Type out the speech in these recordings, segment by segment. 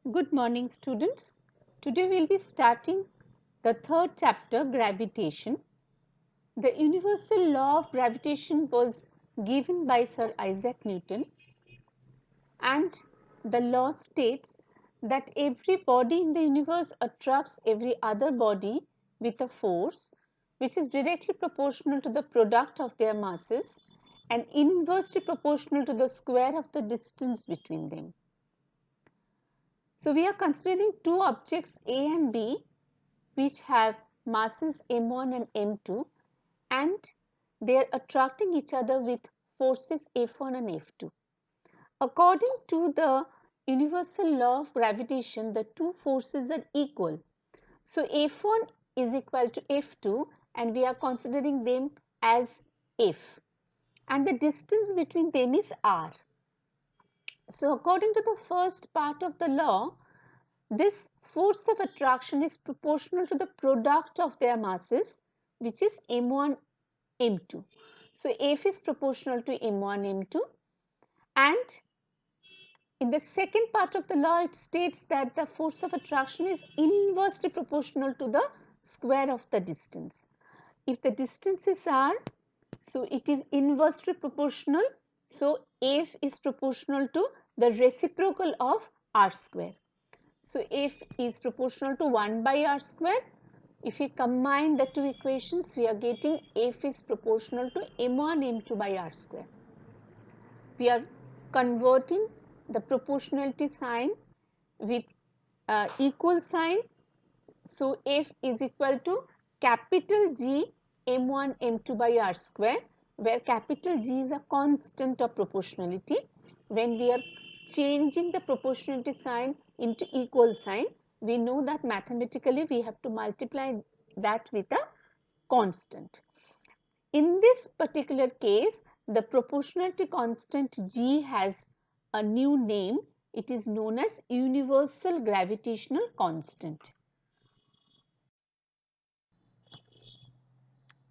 Good morning, students. Today we will be starting the third chapter, gravitation. The universal law of gravitation was given by Sir Isaac Newton, and the law states that every body in the universe attracts every other body with a force which is directly proportional to the product of their masses and inversely proportional to the square of the distance between them. So, we are considering two objects A and B which have masses m1 and m2, and they are attracting each other with forces F1 and F2. According to the universal law of gravitation, the two forces are equal. So, F1 is equal to F2 and we are considering them as F, and the distance between them is R. So, according to the first part of the law, this force of attraction is proportional to the product of their masses, which is m1, m2. So, F is proportional to m1, m2, and in the second part of the law it states that the force of attraction is inversely proportional to the square of the distance. If the distance is r, so it is inversely proportional. So, F is proportional to the reciprocal of r square. So, F is proportional to 1 by r square. If we combine the two equations, we are getting F is proportional to m1 m2 by r square. We are converting the proportionality sign with equal sign. So, F is equal to capital G m1 m2 by r square, where capital G is a constant of proportionality. When we are changing the proportionality sign into equal sign, we know that mathematically we have to multiply that with a constant. In this particular case, the proportionality constant G has a new name. It is known as universal gravitational constant.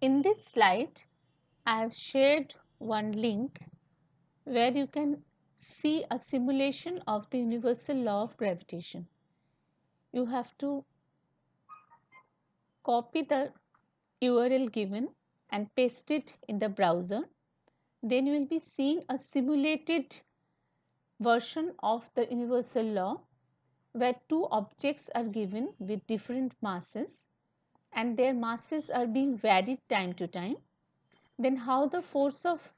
In this slide, I have shared one link where you can see a simulation of the universal law of gravitation. You have to copy the URL given and paste it in the browser. Then you will be seeing a simulated version of the universal law where two objects are given with different masses and their masses are being varied time to time. Then how the force of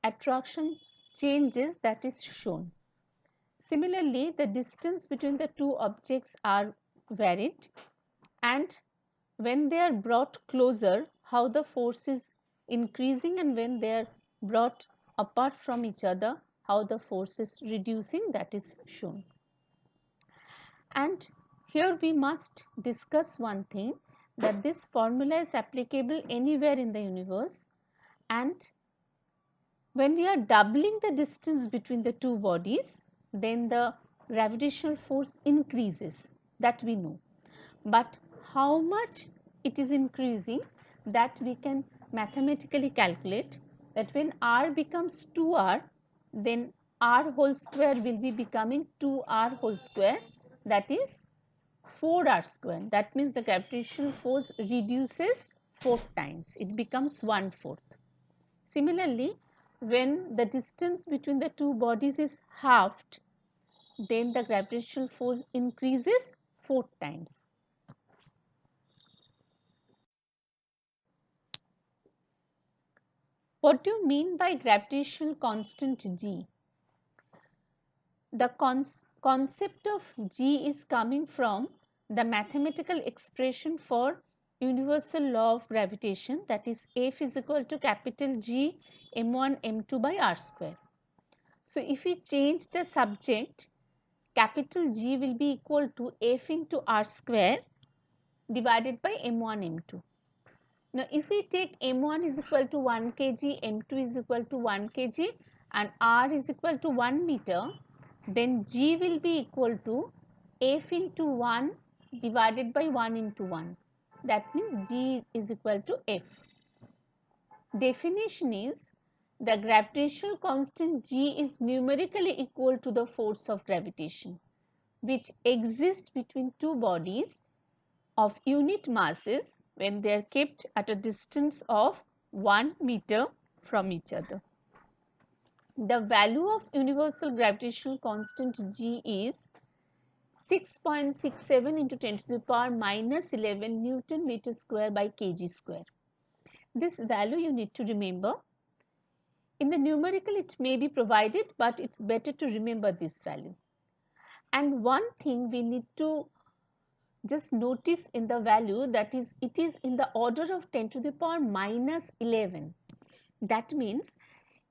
attraction changes, that is shown. Similarly, the distance between the two objects are varied, and when they are brought closer, how the force is increasing, and when they are brought apart from each other, how the force is reducing, that is shown. And here we must discuss one thing, that this formula is applicable anywhere in the universe, and when we are doubling the distance between the two bodies, then the gravitational force increases, that we know. But how much it is increasing, that we can mathematically calculate, that when r becomes 2r, then r whole square will be becoming 2r whole square, that is 4r square. That means the gravitational force reduces 4 times, it becomes 1/4. Similarly, when the distance between the two bodies is halved, then the gravitational force increases 4 times. What do you mean by gravitational constant G? The concept of G is coming from the mathematical expression for universal law of gravitation, that is F is equal to capital G m1 m2 by r square. So, if we change the subject, capital G will be equal to F into r square divided by m1 m2. Now, if we take m1 is equal to 1 kg, m2 is equal to 1 kg and r is equal to 1 meter, then G will be equal to F into 1 divided by 1 into 1. That means G is equal to F. Definition is, the gravitational constant G is numerically equal to the force of gravitation. which exist between two bodies of unit masses when they are kept at a distance of 1 meter from each other. The value of universal gravitational constant G is 6.67 into 10 to the power minus 11 Newton meter square by kg square. This value you need to remember. In the numerical it may be provided, but it's better to remember this value. And one thing we need to just notice in the value, that is, it is in the order of 10 to the power minus 11. That means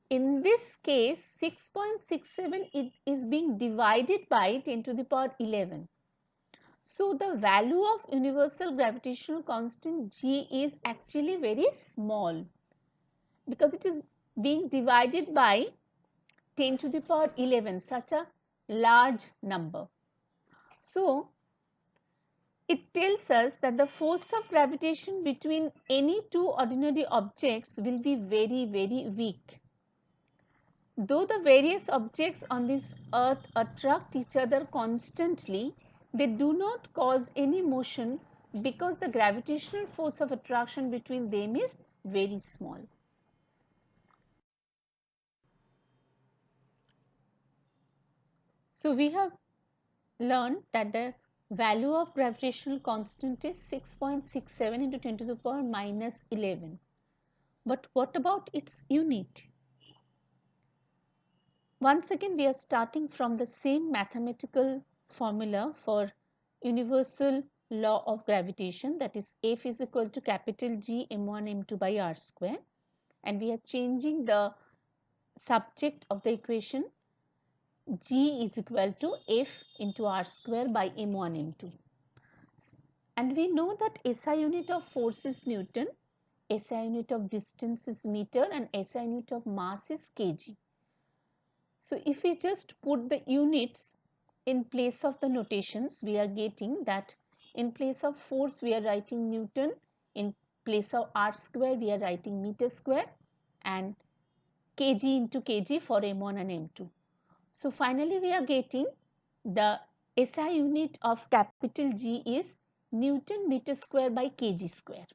in this case 6.67 it is being divided by 10 to the power 11. So the value of universal gravitational constant G is actually very small, because it is being divided by 10 to the power 11, such a large number. So it tells us that the force of gravitation between any two ordinary objects will be very, very weak. Though the various objects on this earth attract each other constantly, they do not cause any motion because the gravitational force of attraction between them is very small. So we have learned that the value of gravitational constant is 6.67 into 10 to the power minus 11. But what about its unit? Once again, we are starting from the same mathematical formula for universal law of gravitation, that is F is equal to capital G m1 m2 by r square, and we are changing the subject of the equation. G is equal to F into r square by m1 m2. And we know that SI unit of force is Newton, SI unit of distance is meter, and SI unit of mass is kg. So if we just put the units in place of the notations, we are getting that in place of force we are writing Newton, in place of r square we are writing meter square, and kg into kg for m1 and m2. So finally we are getting the SI unit of capital G is Newton meter square by kg square.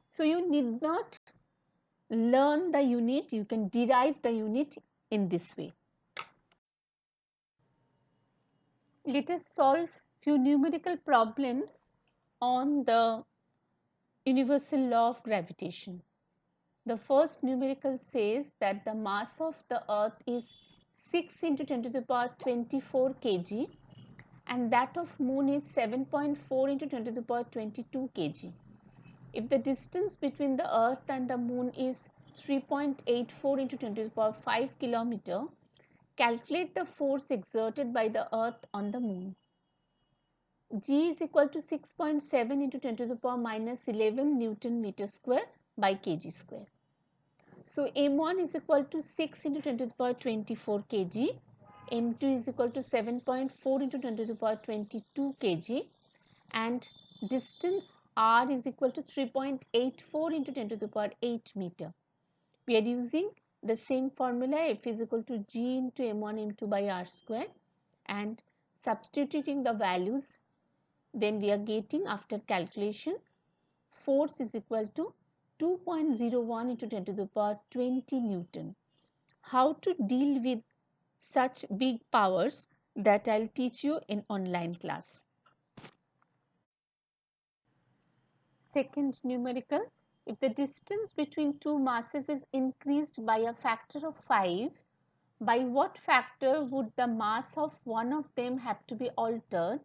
So you need not learn the unit, you can derive the unit in this way. Let us solve few numerical problems on the universal law of gravitation. The first numerical says that the mass of the earth is 6 into 10 to the power 24 kg, and that of moon is 7.4 into 10 to the power 22 kg. If the distance between the earth and the moon is 3.84 into 10 to the power 5 kilometer, calculate the force exerted by the earth on the moon. G is equal to 6.7 into 10 to the power minus 11 Newton meter square by kg square. So m1 is equal to 6 into 10 to the power 24 kg, m2 is equal to 7.4 into 10 to the power 22 kg, and distance r is equal to 3.84 into 10 to the power 8 meter. We are using the same formula, F is equal to G into m1 m2 by r square, and substituting the values, then we are getting, after calculation, force is equal to 2.01 into 10 to the power 20 Newton. How to deal with such big powers, that I'll teach you in online class. Second numerical, if the distance between two masses is increased by a factor of 5, by what factor would the mass of one of them have to be altered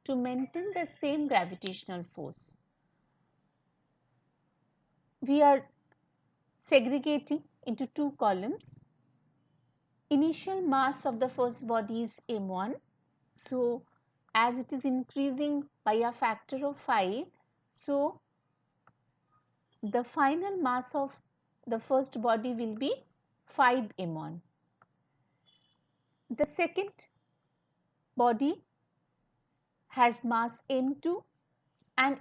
to maintain the same gravitational force? We are segregating into two columns. Initial mass of the first body is m1. So as it is increasing by a factor of 5, so the final mass of the first body will be 5 m1. The second body has mass m2, and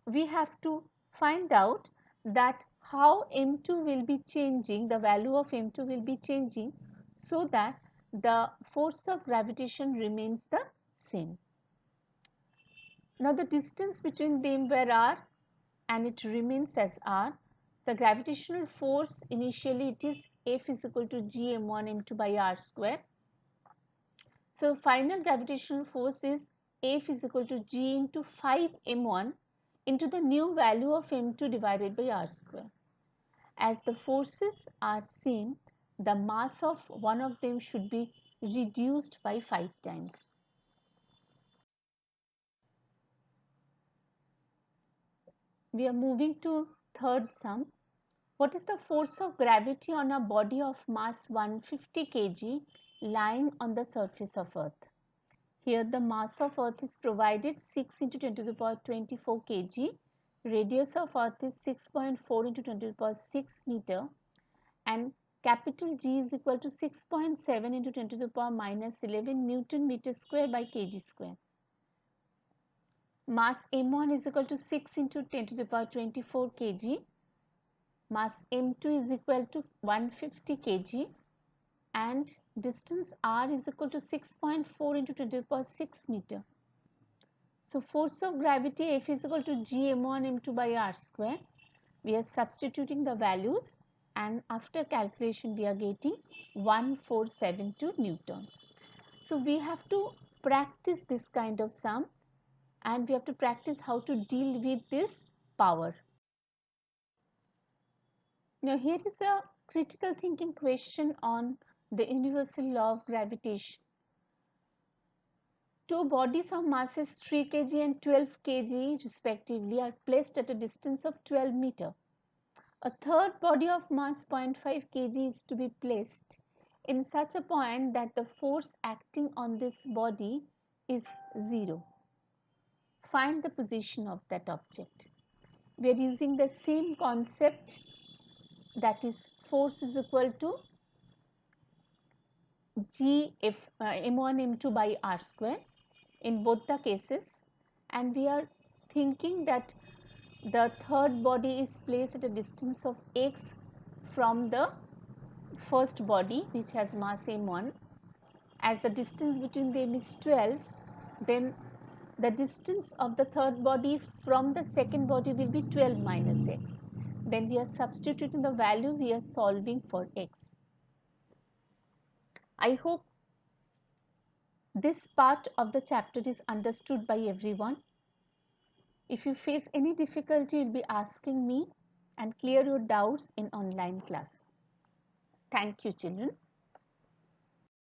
we have to find out that how m2 will be changing, the value of m2 will be changing, so that the force of gravitation remains the same. Now the distance between them were r and it remains as r. The gravitational force initially it is F is equal to g m1 m2 by r square. So final gravitational force is F is equal to g into 5 m1 into the new value of m2 divided by r square. As the forces are same, the mass of one of them should be reduced by 5 times. We are moving to third sum. What is the force of gravity on a body of mass 150 kg lying on the surface of earth? Here the mass of earth is provided 6 into 10 to the power 24 kg. Radius of earth is 6.4 into 10 to the power 6 meter and capital G is equal to 6.7 into 10 to the power minus 11 Newton meter square by kg square. Mass m1 is equal to 6 into 10 to the power 24 kg. Mass m2 is equal to 150 kg and distance r is equal to 6.4 into 10 to the power 6 meter. So force of gravity F is equal to g m1 m2 by r square. We are substituting the values and after calculation we are getting 1472 Newton. So we have to practice this kind of sum and we have to practice how to deal with this power. Now here is a critical thinking question on the universal law of gravitation. Two bodies of masses 3 kg and 12 kg respectively are placed at a distance of 12 meter. A third body of mass 0.5 kg is to be placed in such a point that the force acting on this body is 0. Find the position of that object. We are using the same concept, that is force is equal to g f m1 m2 by r square in both the cases, and we are thinking that the third body is placed at a distance of x from the first body which has mass m1. As the distance between them is 12, then the distance of the third body from the second body will be 12 minus x. Then we are substituting the value, we are solving for x. I hope this part of the chapter is understood by everyone. If you face any difficulty, you will be asking me and clear your doubts in online class. Thank you, children.